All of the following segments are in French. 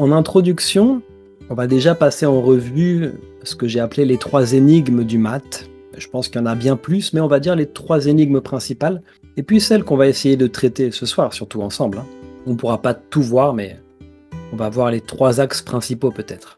En introduction, on va déjà passer en revue ce que j'ai appelé les 3 énigmes du maths. Je pense qu'il y en a bien plus, mais on va dire les 3 énigmes principales, et puis celles qu'on va essayer de traiter ce soir, surtout ensemble, hein. On ne pourra pas tout voir, mais on va voir les 3 axes principaux peut-être.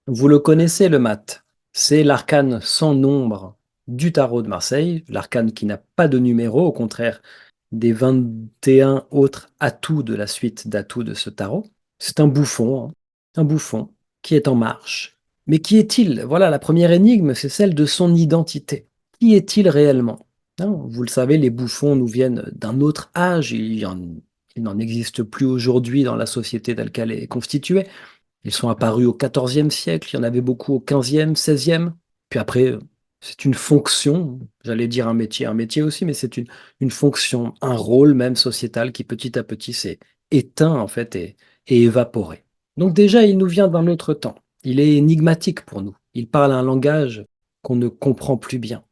Vous le connaissez, le maths. C'est l'arcane sans nombre du tarot de Marseille, l'arcane qui n'a pas de numéro, au contraire des 21 autres atouts de la suite d'atouts de ce tarot. C'est un bouffon, hein, un bouffon qui est en marche. Mais qui est-il? Voilà, la première énigme, c'est celle de son identité. Qui est-il réellement? Hein, vous le savez, les bouffons nous viennent d'un autre âge. Il n'en existe plus aujourd'hui dans la société telle qu'elle est constituée. Ils sont apparus au XIVe siècle, il y en avait beaucoup au XVe, XVIe. Puis après, c'est une fonction, j'allais dire un métier aussi, mais c'est une fonction, un rôle même sociétal qui petit à petit s'est éteint en fait et évaporé. Donc déjà, il nous vient d'un autre temps. Il est énigmatique pour nous. Il parle un langage qu'on ne comprend plus bien.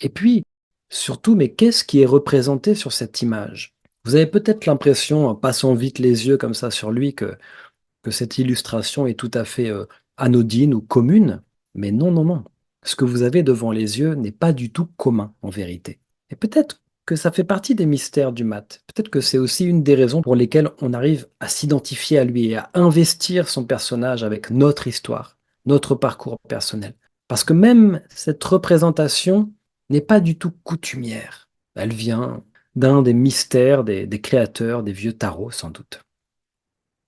Et puis, surtout, mais qu'est-ce qui est représenté sur cette image? Vous avez peut-être l'impression, en passant vite les yeux comme ça sur lui, que cette illustration est tout à fait anodine ou commune, mais non, non, non. Ce que vous avez devant les yeux n'est pas du tout commun en vérité. Et peut-être que ça fait partie des mystères du maths. Peut-être que c'est aussi une des raisons pour lesquelles on arrive à s'identifier à lui et à investir son personnage avec notre histoire, notre parcours personnel. Parce que même cette représentation n'est pas du tout coutumière. Elle vient d'un des mystères des créateurs des vieux tarots, sans doute.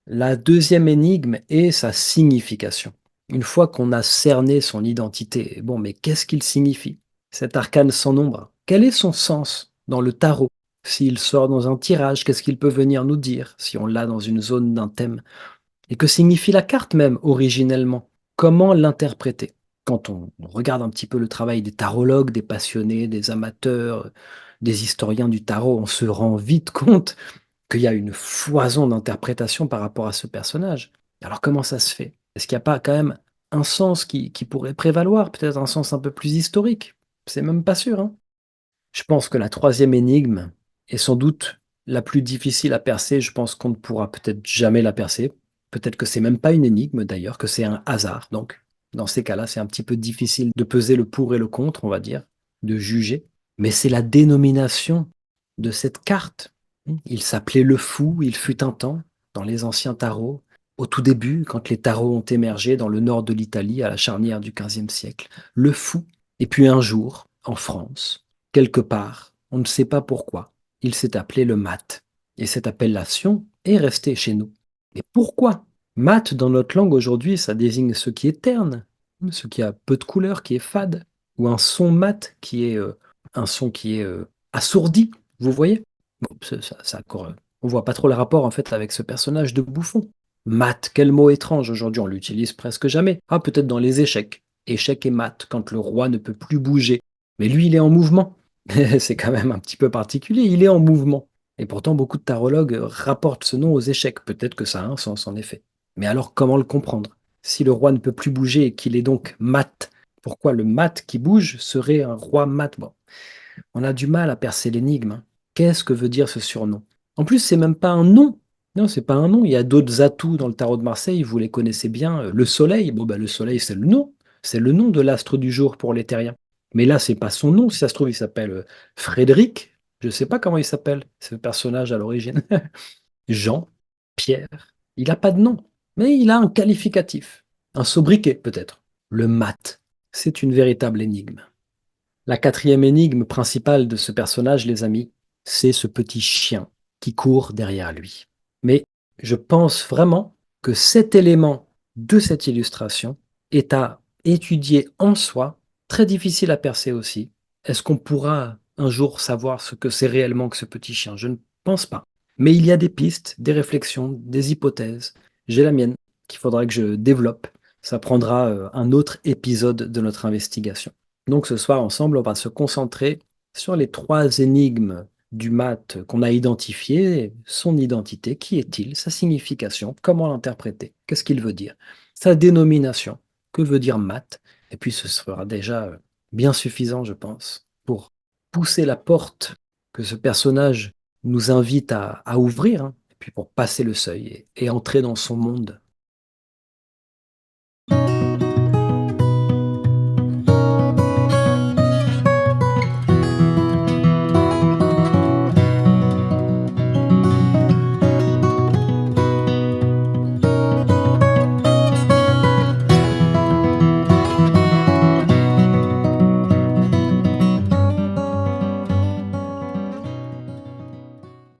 La deuxième énigme est sa signification. Une fois qu'on a cerné son identité, bon, mais qu'est-ce qu'il signifie? Cet arcane sans nombre, quel est son sens dans le tarot? S'il sort dans un tirage, qu'est-ce qu'il peut venir nous dire si on l'a dans une zone d'un thème? Et que signifie la carte même originellement? Comment l'interpréter? Quand on regarde un petit peu le travail des tarologues, des passionnés, des amateurs, des historiens du tarot, on se rend vite compte qu'il y a une foison d'interprétations par rapport à ce personnage. Alors comment ça se fait? Est-ce qu'il n'y a pas quand même un sens qui pourrait prévaloir, peut-être un sens un peu plus historique? C'est même pas sûr, hein. Je pense que la troisième énigme est sans doute la plus difficile à percer. Je pense qu'on ne pourra peut-être jamais la percer. Peut-être que c'est même pas une énigme d'ailleurs, que c'est un hasard. Donc, dans ces cas-là, c'est un petit peu difficile de peser le pour et le contre, on va dire, de juger. Mais c'est la dénomination de cette carte. Il s'appelait le fou, il fut un temps, dans les anciens tarots, au tout début, quand les tarots ont émergé dans le nord de l'Italie, à la charnière du XVe siècle. Le fou. Et puis un jour, en France, quelque part, on ne sait pas pourquoi, il s'est appelé le mat. Et cette appellation est restée chez nous. Mais pourquoi? Mat, dans notre langue aujourd'hui, ça désigne ce qui est terne, ce qui a peu de couleur, qui est fade, ou un son mat qui est un son qui est assourdi, vous voyez? Bon, on voit pas trop le rapport en fait avec ce personnage de bouffon. Mat, quel mot étrange aujourd'hui, on l'utilise presque jamais. Ah, peut-être dans les échecs. Échec et mat, quand le roi ne peut plus bouger. Mais lui, il est en mouvement. C'est quand même un petit peu particulier, il est en mouvement. Et pourtant, beaucoup de tarologues rapportent ce nom aux échecs. Peut-être que ça a un sens, en effet. Mais alors, comment le comprendre? Si le roi ne peut plus bouger et qu'il est donc mat, pourquoi le mat qui bouge serait un roi mat? Bon, on a du mal à percer l'énigme, hein. Qu'est-ce que veut dire ce surnom? En plus, c'est même pas un nom. Non, c'est pas un nom. Il y a d'autres atouts dans le tarot de Marseille, vous les connaissez bien. Le soleil, bon, bah, le soleil, c'est le nom. C'est le nom de l'astre du jour pour les terriens. Mais là, c'est pas son nom. Si ça se trouve, il s'appelle Frédéric. Je sais pas comment il s'appelle, ce personnage à l'origine. Jean, Pierre. Il n'a pas de nom. Mais il a un qualificatif. Un sobriquet, peut-être. Le mat. C'est une véritable énigme. La quatrième énigme principale de ce personnage, les amis, c'est ce petit chien qui court derrière lui. Mais je pense vraiment que cet élément de cette illustration est à étudier en soi, très difficile à percer aussi. Est-ce qu'on pourra un jour savoir ce que c'est réellement que ce petit chien? Je ne pense pas. Mais il y a des pistes, des réflexions, des hypothèses. J'ai la mienne qu'il faudra que je développe. Ça prendra un autre épisode de notre investigation. Donc ce soir, ensemble, on va se concentrer sur les 3 énigmes du maths qu'on a identifiées, son identité, qui est-il, sa signification, comment l'interpréter, qu'est-ce qu'il veut dire, sa dénomination, que veut dire maths, et puis ce sera déjà bien suffisant, je pense, pour pousser la porte que ce personnage nous invite à ouvrir, hein, puis pour passer le seuil et entrer dans son monde.